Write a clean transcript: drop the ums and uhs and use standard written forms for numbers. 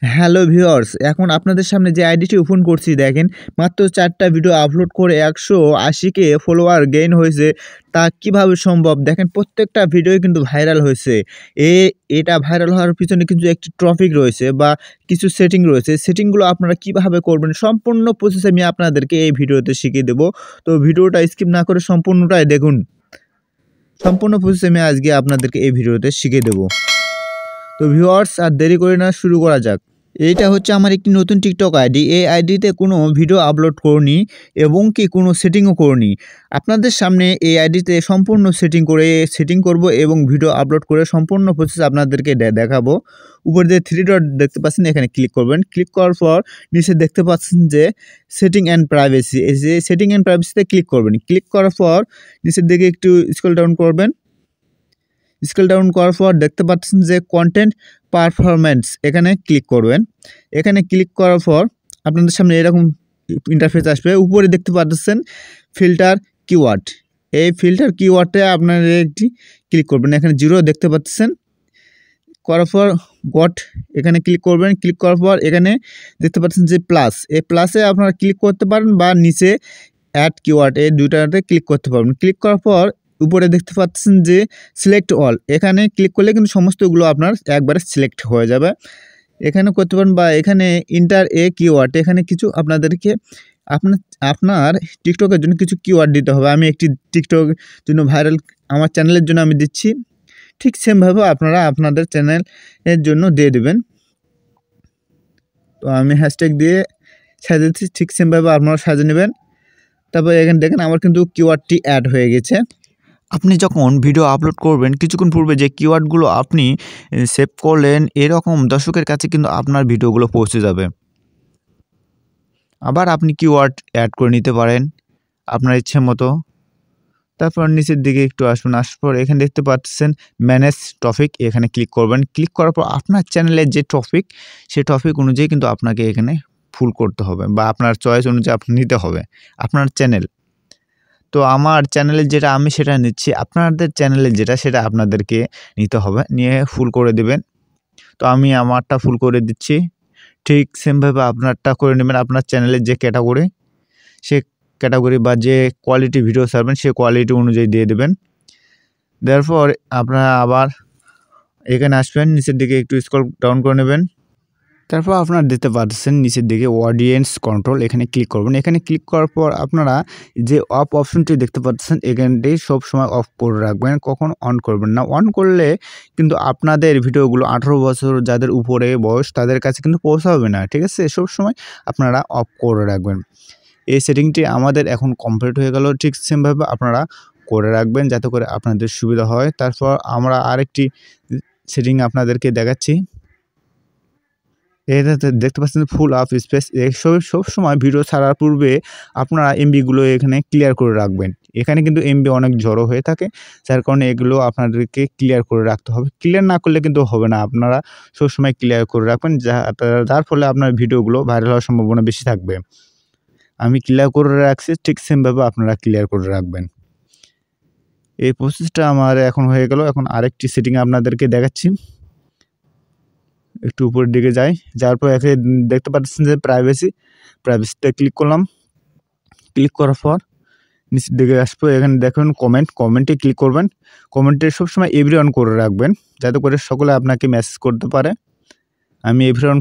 Hello viewers, এখন আপনাদের সামনে যে আইডিটি ওপেন করছি দেখেন, মাত্র 4টা ভিডিও আপলোড করে 180K ফলোয়ার গেইন হয়েছে। তা কিভাবে সম্ভব? দেখেন প্রত্যেকটা ভিডিওই কিন্তু ভাইরাল হয়েছে। এটা ভাইরাল হওয়ার পিছনে কিন্তু একটি টপিক রয়েছে বা কিছু সেটিং রয়েছে। সেটিংগুলো আপনারা কিভাবে করবেন সম্পূর্ণ প্রসেস আমি আপনাদেরকে এই ভিডিওতে শিখিয়ে দেব। তো ভিডিওটা স্কিপ না করে সম্পূর্ণটাই দেখুন। সম্পূর্ণ প্রসেস আমি আজকে আপনাদেরকে এই ভিডিওতে শিখিয়ে দেব। তো ভিউয়ার্স, আর দেরি করে না, শুরু করা যাক। এইটা হচ্ছে আমার একটি নতুন টিকটক আইডি। এই আইডিতে কোনো ভিডিও আপলোড করিনি এবং কি কোনো সেটিংও করিনি। আপনাদের সামনে এই আইডিতে সম্পূর্ণ সেটিং করব এবং ভিডিও আপলোড করে সম্পূর্ণ প্রসেস আপনাদেরকে দেখাবো। উপরে যে 3 ডট দেখতে পাচ্ছেন, এখানে ক্লিক করবেন। ক্লিক করার পর নিচে দেখতে পাচ্ছেন যে সেটিং অ্যান্ড প্রাইভেসি, এই যে সেটিং অ্যান্ড প্রাইভেসিতে ক্লিক করবেন। ক্লিক করার পর নিচের দিকে একটু স্ক্রল ডাউন করবেন। স্কেল ডাউন করার পর দেখতে পাচ্ছেন যে কন্টেন্ট পারফরম্যান্স, এখানে ক্লিক করবেন। এখানে ক্লিক করার পর আপনাদের সামনে এরকম ইন্টারফেস আসবে। উপরে দেখতে পাচ্ছেন ফিল্টার কিওয়ার্ড, এই ফিল্টার কিওয়ার্ডে আপনারা একটি ক্লিক করবেন। এখানে 0 দেখতে পাচ্ছেন, করার পর গট এখানে ক্লিক করবেন। ক্লিক করার পর এখানে দেখতে পাচ্ছেন যে প্লাস, এই প্লাসে আপনারা ক্লিক করতে পারেন বা নিচে অ্যাড কিওয়ার্ড, এই দুইটাতে ক্লিক করতে পারবেন। ক্লিক করার পর উপরে দেখতে পাচ্ছেন যে সিলেক্ট অল, এখানে ক্লিক করলে কিন্তু সমস্তগুলো আপনার একবারে সিলেক্ট হয়ে যাবে। এখানে করতে পারেন বা এখানে ইন্টার এ কিওয়ার্ড, এখানে কিছু আপনাদেরকে আপনার টিকটকের জন্য কিছু কিওয়ার্ড দিতে হবে। আমি একটি টিকটক জন্য ভাইরাল আমার চ্যানেলের জন্য আমি দিচ্ছি, ঠিক সেমভাবে আপনারা আপনাদের চ্যানেলের জন্য দিয়ে দেবেন। তো আমি হ্যাশট্যাগ দিয়ে সাজিয়ে দিচ্ছি, ঠিক সেমভাবে আপনারা সাজিয়ে নেবেন। তারপর এখানে দেখেন আমার কিন্তু কিওয়ার্ডটি অ্যাড হয়ে গেছে। আপনি যখন ভিডিও আপলোড করবেন কিছুক্ষণ পূর্বে যে কিওয়ার্ডগুলো আপনি সেভ করলেন, এরকম দর্শকের কাছে কিন্তু আপনার ভিডিওগুলো পৌঁছে যাবে। আবার আপনি কিওয়ার্ড অ্যাড করে নিতে পারেন আপনার ইচ্ছে মতো। তারপর নিচের দিকে একটু আসুন, আসার পর এখানে দেখতে পাচ্ছেন ম্যানেজ টপিক, এখানে ক্লিক করবেন। ক্লিক করার পর আপনার চ্যানেলের যে টপিক, সেই টপিক অনুযায়ী কিন্তু আপনাকে এখানে ফুল করতে হবে বা আপনার চয়েস অনুযায়ী আপনি নিতে হবে আপনার চ্যানেল। তো আমার চ্যানেলের যেটা আমি সেটা নিচ্ছি, আপনাদের চ্যানেলের যেটা সেটা আপনাদেরকে নিতে হবে, নিয়ে ফুল করে দেবেন। তো আমি আমারটা ফুল করে দিচ্ছি, ঠিক সেমভাবে আপনারটা করে নেবেন। আপনার চ্যানেলের যে ক্যাটাগরি, সে ক্যাটাগরি বা যে কোয়ালিটি ভিডিও ছাড়বেন সে কোয়ালিটি অনুযায়ী দিয়ে দেবেন। দেওয়ার পর আপনারা আবার এখানে আসবেন, নিচের দিকে একটু স্ক্রল ডাউন করে নেবেন। তারপর আপনারা দিতে পারছেন নিচের দিকে অডিয়েন্স কন্ট্রোল, এখানে ক্লিক করবেন। এখানে ক্লিক করার পর আপনারা যে অফ অপশনটি দেখতে পাচ্ছেন, এখানটি সবসময় অফ করে রাখবেন, কখনো অন করবেন না। অন করলে কিন্তু আপনাদের ভিডিওগুলো 18 বছর যাদের উপরে বয়স তাদের কাছে কিন্তু পৌঁছাবে না, ঠিক আছে? সবসময় আপনারা অফ করে রাখবেন। এই সেটিংটি আমাদের এখন কমপ্লিট হয়ে গেল, ঠিক সেমভাবে আপনারা করে রাখবেন যাতে করে আপনাদের সুবিধা হয়। তারপর আমরা আরেকটি সেটিং আপনাদেরকে দেখাচ্ছি। এটাতে দেখতে পাচ্ছেন ফুল আপ স্পেস, সবসময় ভিডিও ছাড়ার পূর্বে আপনারা এমবিগুলো এখানে ক্লিয়ার করে রাখবেন। এখানে কিন্তু এমবি অনেক জড়ো হয়ে থাকে, যার কারণে এগুলো আপনাদেরকে ক্লিয়ার করে রাখতে হবে। ক্লিয়ার না করলে কিন্তু হবে না, আপনারা সবসময় ক্লিয়ার করে রাখবেন, যার ফলে আপনার ভিডিওগুলো ভাইরাল হওয়ার সম্ভাবনা বেশি থাকবে। আমি ক্লিয়ার করে রাখছি, ঠিক সেমভাবে আপনারা ক্লিয়ার করে রাখবেন। এই প্রসেসটা আমার এখন হয়ে গেল। এখন আরেকটি সেটিং আপনাদেরকে দেখাচ্ছি। একটু উপরের দিকে যাই, যাওয়ার পর এখানে দেখতে পাচ্ছেন যে প্রাইভেসিতে ক্লিক করলাম। ক্লিক করার পর নিচের দিকে আসবো, এখানে দেখুন কমেন্টে ক্লিক করবেন। কমেন্টে সবসময় এভরিওয়ান করে রাখবেন যাতে করে সকলে আপনাকে মেসেজ করতে পারে। আমি এভরিওয়ান